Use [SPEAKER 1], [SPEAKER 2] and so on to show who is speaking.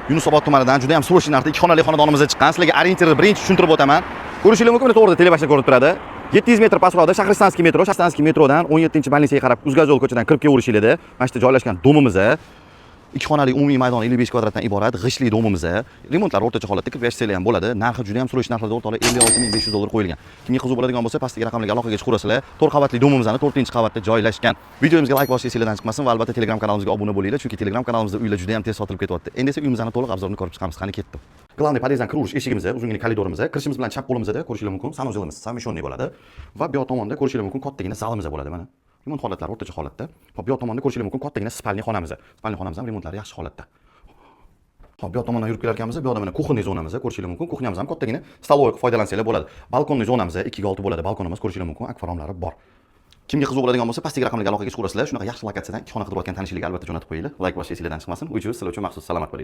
[SPEAKER 1] Yunusobod tumanidan juda ham srochniy narxda 2 xonali xonadonimizga chiqqan. Sizlarga orientirni birinchi tushuntirib o'taman. Ko'rishingiz mumkin, to'g'rida telebashda ko'rib turadi. 700 metr pastroqda Shahristanskiy metro, Shahristanskiy metrodan 17-balnisiyaga qarab Uzgazol ko'chadan kirib kelaverishingizda, mana shu yerda joylashgan domimiz, 2 xonali umumiy maydon 55 kvadratdan iborat g'ishli domimiz. Remontlar o'rtacha holatda kirib yashasanglar ham bo'ladi. Narxi juda ham srochniy narxlarda o'rtoqlar 56500 dollar qo'yilgan. Kimga qiziq bo'ladigan bo'lsa, pastdagi raqamlarga aloqaga chiqaverasizlar. 4 qavatli domimizning 4-qavatda joylashgan. Videomizga like bosishni esingizdan chiqmasin va albatta Telegram kanalimizga obuna bo'linglar, chunki Telegram kanalimizda uylar juda ham tez sotilib ketyapti. Endi esa uyimizni to'liq obzorini ko'rib chiqamiz. Qani ketdi. Главный podyezddan kiraverish eshigimiz, uzungina koridorimiz, kirishimiz bilan chap qo'limizda ko'rishingiz mumkin, sanuzilimiz, samishonniy bo'ladi va bu yoq tomonda ko'rishingiz mumkin kattagina zalimiz bo'ladi mana. Remont holatlari o'rtacha holatda. Hop, bu yoq tomonda ko'rishingiz mumkin kattagina spalniy xonamiz. Spalniy xonamiz ham remontlari yaxshi holatda. Hop, bu yoq tomondan yurib kelar ekanmiz, bu yoqda mana kuxonniy zonamiz, ko'rishingiz mumkin. Kuxnyamiz ham kattagina stoloy foydalansanglar bo'ladi. Balkonniy zonamiz 2x6 bo'ladi. Balkonimiz ko'rishingiz mumkin, akvaromlari bor. Kimga qiziq bo'ladigan bo'lsa, pastdagi raqamlarga aloqaga chiqaverasizlar. Shunaqa yaxshi lokatsiyadan 2 xona qidirayotgan tanishinglarga albatta jo'natib qo'yinglar. Like bosishni esingizdan chiqmasin. Uy-joy sizlar uchun maxsus salomat bo'ling.